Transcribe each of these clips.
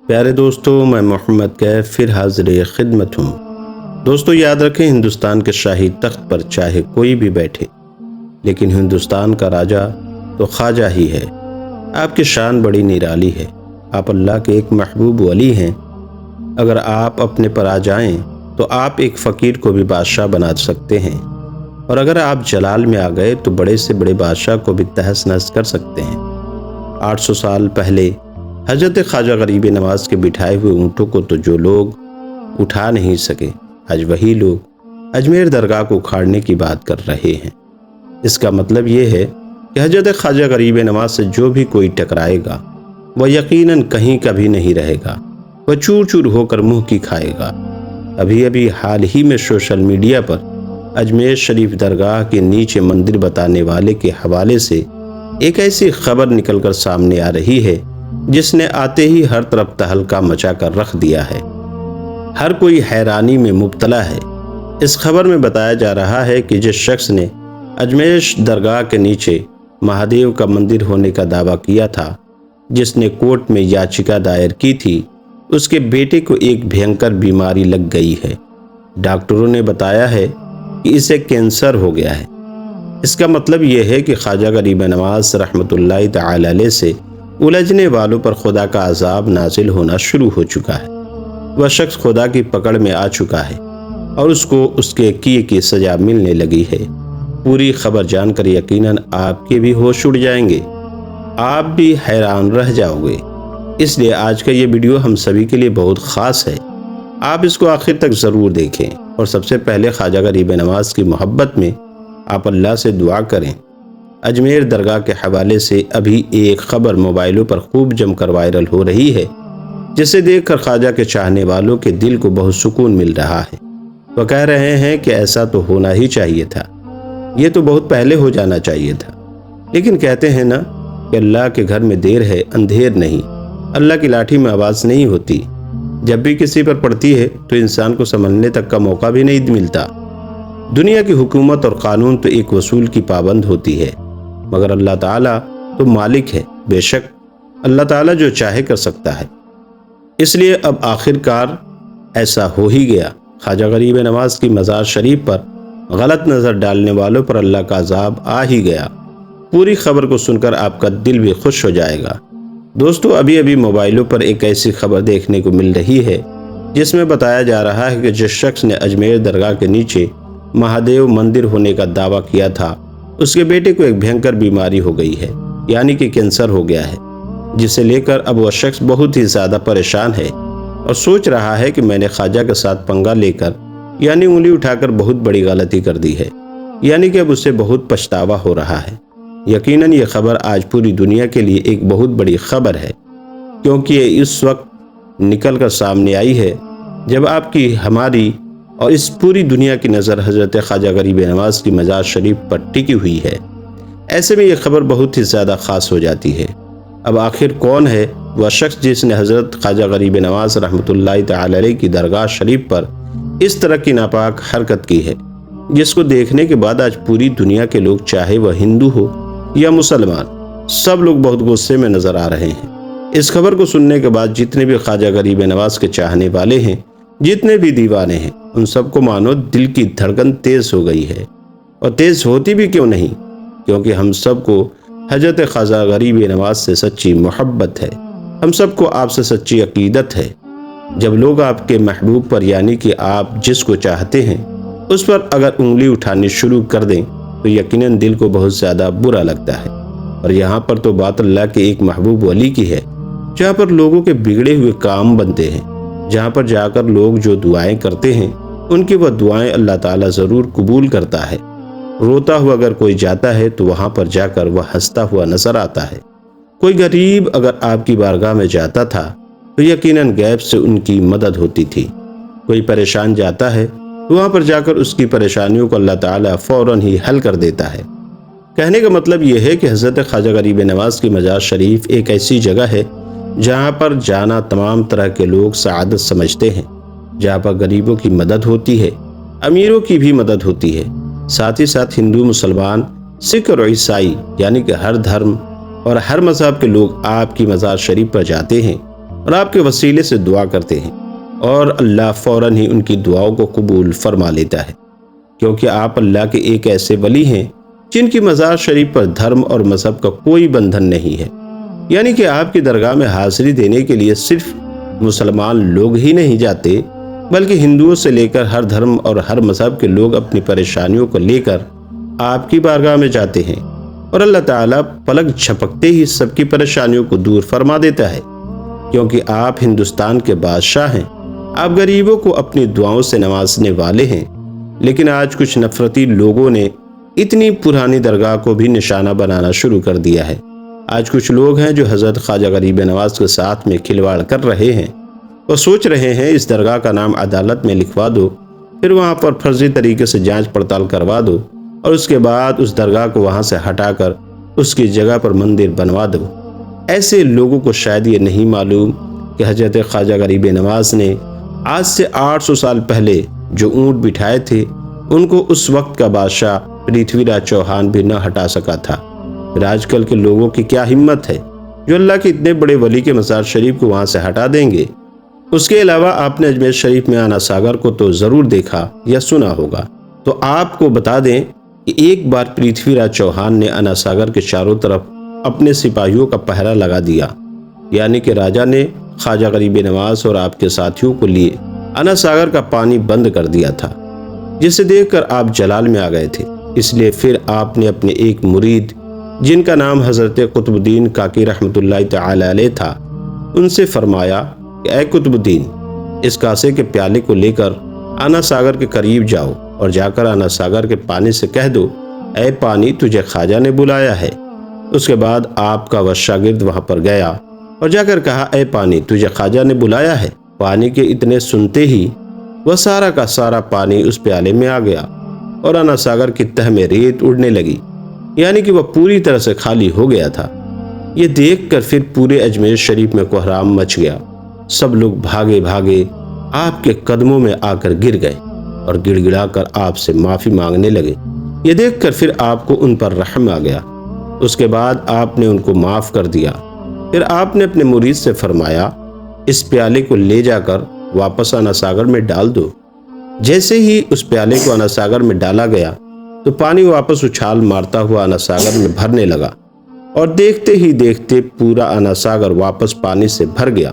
پیارے دوستو، میں محمد کیف پھر حاضر خدمت ہوں۔ دوستو یاد رکھیں، ہندوستان کے شاہی تخت پر چاہے کوئی بھی بیٹھے، لیکن ہندوستان کا راجہ تو خواجہ ہی ہے۔ آپ کی شان بڑی نرالی ہے۔ آپ اللہ کے ایک محبوب ولی ہیں۔ اگر آپ اپنے پر آ جائیں تو آپ ایک فقیر کو بھی بادشاہ بنا سکتے ہیں، اور اگر آپ جلال میں آ گئے تو بڑے سے بڑے بادشاہ کو بھی تہس نہس کر سکتے ہیں۔ 800 سال پہلے حضرت خواجہ غریب نواز کے بٹھائے ہوئے اونٹوں کو تو جو لوگ اٹھا نہیں سکے، آج وہی لوگ اجمیر درگاہ کو اکھاڑنے کی بات کر رہے ہیں۔ اس کا مطلب یہ ہے کہ حضرت خواجہ غریب نواز سے جو بھی کوئی ٹکرائے گا وہ یقیناً کہیں کبھی نہیں رہے گا، وہ چور چور ہو کر منہ کی کھائے گا۔ ابھی حال ہی میں سوشل میڈیا پر اجمیر شریف درگاہ کے نیچے مندر بتانے والے کے حوالے سے ایک ایسی خبر نکل کر سامنے آ رہی ہے جس نے آتے ہی ہر طرف تہلکہ مچا کر رکھ دیا ہے۔ ہر کوئی حیرانی میں مبتلا ہے۔ اس خبر میں بتایا جا رہا ہے کہ جس شخص نے اجمیر درگاہ کے نیچے مہادیو کا مندر ہونے کا دعویٰ کیا تھا، جس نے کورٹ میں یاچکا دائر کی تھی، اس کے بیٹے کو ایک بھینکر بیماری لگ گئی ہے۔ ڈاکٹروں نے بتایا ہے کہ اسے کینسر ہو گیا ہے۔ اس کا مطلب یہ ہے کہ خواجہ غریب نواز رحمۃ اللہ تعالی علیہ سے الجھنے والوں پر خدا کا عذاب نازل ہونا شروع ہو چکا ہے۔ وہ شخص خدا کی پکڑ میں آ چکا ہے اور اس کو اس کے کیے کی سزا ملنے لگی ہے۔ پوری خبر جان کر یقیناً آپ کے بھی ہوش اڑ جائیں گے، آپ بھی حیران رہ جاؤ گے۔ اس لیے آج کا یہ ویڈیو ہم سبھی کے لیے بہت خاص ہے۔ آپ اس کو آخر تک ضرور دیکھیں، اور سب سے پہلے خواجہ غریب نواز کی محبت میں آپ اللہ سے دعا کریں۔ اجمیر درگاہ کے حوالے سے ابھی ایک خبر موبائلوں پر خوب جم کر وائرل ہو رہی ہے، جسے دیکھ کر خواجہ کے چاہنے والوں کے دل کو بہت سکون مل رہا ہے۔ وہ کہہ رہے ہیں کہ ایسا تو ہونا ہی چاہیے تھا، یہ تو بہت پہلے ہو جانا چاہیے تھا۔ لیکن کہتے ہیں نا کہ اللہ کے گھر میں دیر ہے اندھیر نہیں، اللہ کی لاٹھی میں آواز نہیں ہوتی۔ جب بھی کسی پر پڑتی ہے تو انسان کو سنبھلنے تک کا موقع بھی نہیں ملتا۔ دنیا کی حکومت اور قانون تو ایک اصول کی پابند ہوتی ہے، مگر اللہ تعالیٰ تو مالک ہے۔ بے شک اللہ تعالیٰ جو چاہے کر سکتا ہے۔ اس لیے اب آخرکار ایسا ہو ہی گیا۔ خواجہ غریب نواز کی مزار شریف پر غلط نظر ڈالنے والوں پر اللہ کا عذاب آ ہی گیا۔ پوری خبر کو سن کر آپ کا دل بھی خوش ہو جائے گا۔ دوستو ابھی موبائلوں پر ایک ایسی خبر دیکھنے کو مل رہی ہے جس میں بتایا جا رہا ہے کہ جس شخص نے اجمیر درگاہ کے نیچے مہادیو مندر ہونے کا دعویٰ کیا تھا، اس کے بیٹے کو ایک بھینکر بیماری ہو گئی ہے، یعنی کہ کینسر ہو گیا ہے، جسے لے کر اب وہ شخص بہت ہی زیادہ پریشان ہے اور سوچ رہا ہے کہ میں نے خواجہ کے ساتھ پنگا لے کر یعنی انگلی اٹھا کر بہت بڑی غلطی کر دی ہے، یعنی کہ اب اسے بہت پچھتاوا ہو رہا ہے۔ یقیناً یہ خبر آج پوری دنیا کے لیے ایک بہت بڑی خبر ہے، کیونکہ یہ اس وقت نکل کر سامنے آئی ہے جب آپ کی، ہماری اور اس پوری دنیا کی نظر حضرت خواجہ غریب نواز کی مزار شریف پر ٹکی ہوئی ہے۔ ایسے میں یہ خبر بہت ہی زیادہ خاص ہو جاتی ہے۔ اب آخر کون ہے وہ شخص جس نے حضرت خواجہ غریب نواز رحمۃ اللہ تعالی علیہ کی درگاہ شریف پر اس طرح کی ناپاک حرکت کی ہے، جس کو دیکھنے کے بعد آج پوری دنیا کے لوگ، چاہے وہ ہندو ہو یا مسلمان، سب لوگ بہت غصے میں نظر آ رہے ہیں۔ اس خبر کو سننے کے بعد جتنے بھی خواجہ غریب نواز کے چاہنے والے ہیں، جتنے بھی دیوانے ہیں، ان سب کو مانو دل کی دھڑکن تیز ہو گئی ہے۔ اور تیز ہوتی بھی کیوں نہیں، کیونکہ ہم سب کو حضرت خواجہ غریب نواز سے سچی محبت ہے، ہم سب کو آپ سے سچی عقیدت ہے۔ جب لوگ آپ کے محبوب پر، یعنی کہ آپ جس کو چاہتے ہیں، اس پر اگر انگلی اٹھانی شروع کر دیں تو یقیناً دل کو بہت زیادہ برا لگتا ہے۔ اور یہاں پر تو بات اللہ کے ایک محبوب ولی کی ہے، جہاں پر لوگوں کے بگڑے ہوئے کام بنتے ہیں، جہاں پر جا کر لوگ جو دعائیں کرتے ہیں، ان کی وہ دعائیں اللہ تعالیٰ ضرور قبول کرتا ہے۔ روتا ہوا اگر کوئی جاتا ہے تو وہاں پر جا کر وہ ہنستا ہوا نظر آتا ہے۔ کوئی غریب اگر آپ کی بارگاہ میں جاتا تھا تو یقیناً غیب سے ان کی مدد ہوتی تھی۔ کوئی پریشان جاتا ہے تو وہاں پر جا کر اس کی پریشانیوں کو اللہ تعالیٰ فوراً ہی حل کر دیتا ہے۔ کہنے کا مطلب یہ ہے کہ حضرت خواجہ غریب نواز کی مزار شریف ایک ایسی جگہ ہے جہاں پر جانا تمام طرح کے لوگ سعادت سمجھتے ہیں، جہاں پر غریبوں کی مدد ہوتی ہے، امیروں کی بھی مدد ہوتی ہے۔ ساتھ ہی ساتھ ہندو، مسلمان، سکھ اور عیسائی، یعنی کہ ہر دھرم اور ہر مذہب کے لوگ آپ کی مزار شریف پر جاتے ہیں اور آپ کے وسیلے سے دعا کرتے ہیں، اور اللہ فوراً ہی ان کی دعاؤں کو قبول فرما لیتا ہے، کیونکہ آپ اللہ کے ایک ایسے ولی ہیں جن کی مزار شریف پر دھرم اور مذہب کا کوئی بندھن نہیں ہے۔ یعنی کہ آپ کی درگاہ میں حاضری دینے کے لیے صرف مسلمان لوگ ہی نہیں جاتے، بلکہ ہندوؤں سے لے کر ہر دھرم اور ہر مذہب کے لوگ اپنی پریشانیوں کو لے کر آپ کی بارگاہ میں جاتے ہیں، اور اللہ تعالیٰ پلک جھپکتے ہی سب کی پریشانیوں کو دور فرما دیتا ہے، کیونکہ آپ ہندوستان کے بادشاہ ہیں۔ آپ غریبوں کو اپنی دعاؤں سے نوازنے والے ہیں، لیکن آج کچھ نفرتی لوگوں نے اتنی پرانی درگاہ کو بھی نشانہ بنانا شروع کر دیا ہے۔ آج کچھ لوگ ہیں جو حضرت خواجہ غریب نواز کے ساتھ میں کھلواڑ کر رہے ہیں اور سوچ رہے ہیں اس درگاہ کا نام عدالت میں لکھوا دو، پھر وہاں پر فرضی طریقے سے جانچ پڑتال کروا دو، اور اس کے بعد اس درگاہ کو وہاں سے ہٹا کر اس کی جگہ پر مندر بنوا دو۔ ایسے لوگوں کو شاید یہ نہیں معلوم کہ حضرت خواجہ غریب نواز نے آج سے 800 سال پہلے جو اونٹ بٹھائے تھے ان کو اس وقت کا بادشاہ پرتھوی راج چوہان بھی نہ ہٹا سکا تھا۔ پھر آج کل کے لوگوں کی کیا ہمت ہے جو اللہ کے اتنے بڑے ولی کے مزار شریف کو وہاں سے ہٹا دیں گے۔ اس کے علاوہ آپ نے اجمیر شریف میں آنا ساگر کو تو ضرور دیکھا یا سنا ہوگا، تو آپ کو بتا دیں کہ ایک بار پرتھوی راج چوہان نے آنا ساگر کے چاروں طرف اپنے سپاہیوں کا پہرا لگا دیا، یعنی کہ راجا نے خواجہ غریب نواز اور آپ کے ساتھیوں کو لیے آنا ساگر کا پانی بند کر دیا تھا، جسے دیکھ کر آپ جلال میں آ گئے تھے۔ اس لیے پھر آپ نے اپنے ایک مرید جن کا نام حضرت قطب الدین کاکی رحمۃ اللہ تعالی علیہ تھا، ان سے فرمایا کہ اے قطب الدین، اس کاسے کے پیالے کو لے کر آنا ساگر کے قریب جاؤ اور جا کر آنا ساگر کے پانی سے کہہ دو، اے پانی تجھے خواجہ نے بلایا ہے۔ اس کے بعد آپ کا وہ شاگرد وہاں پر گیا اور جا کر کہا، اے پانی تجھے خواجہ نے بلایا ہے۔ پانی کے اتنے سنتے ہی وہ سارا کا سارا پانی اس پیالے میں آ گیا اور آنا ساگر کی تہ میں ریت اڑنے لگی، یعنی کہ وہ پوری طرح سے خالی ہو گیا تھا۔ یہ دیکھ کر پھر پورے اجمیر شریف میں کوہرام مچ گیا۔ سب لوگ بھاگے بھاگے آپ کے قدموں میں آ کر گر گئے اور گڑ گڑا کر آپ سے معافی مانگنے لگے۔ یہ دیکھ کر پھر آپ کو ان پر رحم آ گیا۔ اس کے بعد آپ نے ان کو معاف کر دیا۔ پھر آپ نے اپنے مرید سے فرمایا، اس پیالے کو لے جا کر واپس آنا ساگر میں ڈال دو۔ جیسے ہی اس پیالے کو آنا ساگر میں ڈالا گیا تو پانی واپس اچھال مارتا ہوا آنا ساگر میں بھرنے لگا، اور دیکھتے ہی دیکھتے پورا آنا ساگر واپس پانی سے بھر گیا۔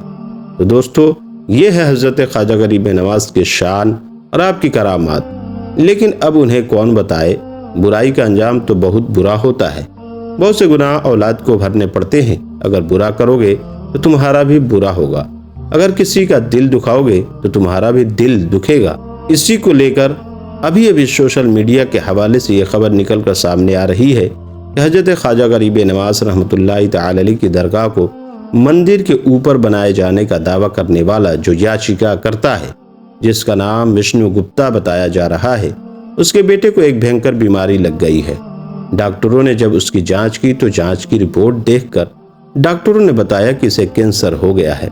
تو دوستو، یہ ہے حضرت خواجہ غریب نواز کے شان اور آپ کی کرامات۔ لیکن اب انہیں کون بتائے، برائی کا انجام تو بہت برا ہوتا ہے۔ بہت سے گناہ اولاد کو بھرنے پڑتے ہیں۔ اگر برا کرو گے تو تمہارا بھی برا ہوگا، اگر کسی کا دل دکھاؤ گے تو تمہارا بھی دل دکھے گا۔ اسی کو لے کر ابھی سوشل میڈیا کے حوالے سے یہ خبر نکل کر سامنے آ رہی ہے کہ حضرت خواجہ غریب نواز رحمۃ اللہ تعالی علیہ کی درگاہ کو مندر کے اوپر بنائے جانے کا دعویٰ کرنے والا جو یاچیکا کرتا ہے، جس کا نام وشنو گپتا بتایا جا رہا ہے، اس کے بیٹے کو ایک بھینکر بیماری لگ گئی ہے۔ ڈاکٹروں نے جب اس کی جانچ کی تو جانچ کی رپورٹ دیکھ کر ڈاکٹروں نے بتایا کہ اسے کینسر ہو گیا ہے۔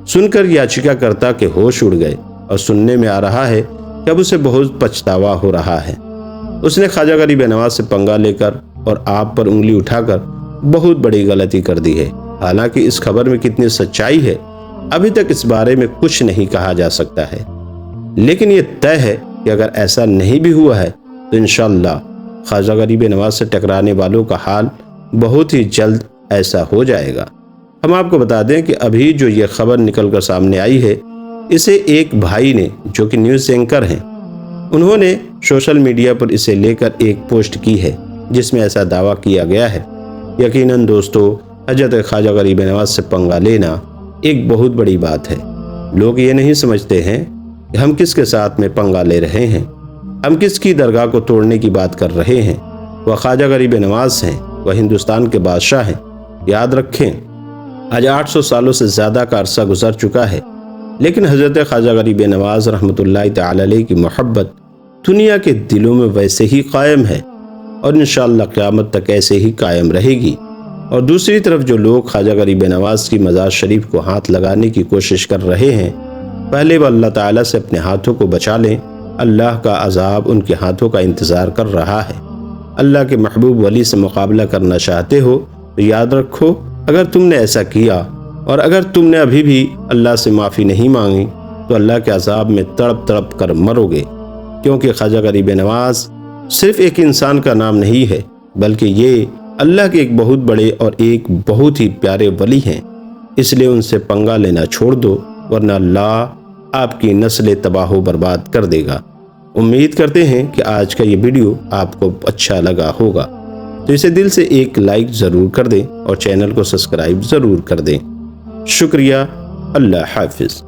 سن کر یاچیکا کرتا کے ہوش اڑ گئے، اور سننے میں آ رہا ہے کہ اب اسے بہت پچھتاوا ہو رہا ہے۔ اس نے خواجہ غریب نواز سے پنگا لے کر اور آپ پر انگلی اٹھا کر بہت بڑی غلطی کر دی ہے۔ حالانکہ اس خبر میں کتنی سچائی ہے ابھی تک اس بارے میں کچھ نہیں کہا جا سکتا ہے، لیکن یہ طے ہے کہ اگر ایسا نہیں بھی ہوا ہے تو انشاءاللہ خواجہ غریب نواز سے ٹکرانے والوں کا حال بہت ہی جلد ایسا ہو جائے گا۔ ہم آپ کو بتا دیں کہ ابھی جو یہ خبر نکل کر سامنے آئی ہے، اسے ایک بھائی نے جو کہ نیوز اینکر ہیں، انہوں نے سوشل میڈیا پر اسے لے کر ایک پوسٹ کی ہے جس میں ایسا دعویٰ کیا گیا ہے۔ یقیناً دوستو، حضرت خواجہ غریب نواز سے پنگا لینا ایک بہت بڑی بات ہے۔ لوگ یہ نہیں سمجھتے ہیں کہ ہم کس کے ساتھ میں پنگا لے رہے ہیں، ہم کس کی درگاہ کو توڑنے کی بات کر رہے ہیں۔ وہ خواجہ غریب نواز ہیں، وہ ہندوستان کے بادشاہ ہیں۔ یاد رکھیں، آج 800 سالوں سے زیادہ کا عرصہ گزر چکا ہے، لیکن حضرت خواجہ غریب نواز رحمۃ اللہ تعالی علیہ کی محبت دنیا کے دلوں میں ویسے ہی قائم ہے، اور انشاءاللہ قیامت تک ایسے ہی قائم رہے گی۔ اور دوسری طرف جو لوگ خواجہ غریب نواز کی مزار شریف کو ہاتھ لگانے کی کوشش کر رہے ہیں، پہلے وہ اللہ تعالیٰ سے اپنے ہاتھوں کو بچا لیں۔ اللہ کا عذاب ان کے ہاتھوں کا انتظار کر رہا ہے۔ اللہ کے محبوب ولی سے مقابلہ کرنا چاہتے ہو تو یاد رکھو، اگر تم نے ایسا کیا اور اگر تم نے ابھی بھی اللہ سے معافی نہیں مانگی تو اللہ کے عذاب میں تڑپ تڑپ کر مرو گے، کیونکہ خواجہ غریب نواز صرف ایک انسان کا نام نہیں ہے، بلکہ یہ اللہ کے ایک بہت بڑے اور ایک بہت ہی پیارے ولی ہیں۔ اس لیے ان سے پنگا لینا چھوڑ دو، ورنہ اللہ آپ کی نسل تباہ و برباد کر دے گا۔ امید کرتے ہیں کہ آج کا یہ ویڈیو آپ کو اچھا لگا ہوگا، تو اسے دل سے ایک لائک ضرور کر دیں اور چینل کو سبسکرائب ضرور کر دیں۔ شکریہ۔ اللہ حافظ۔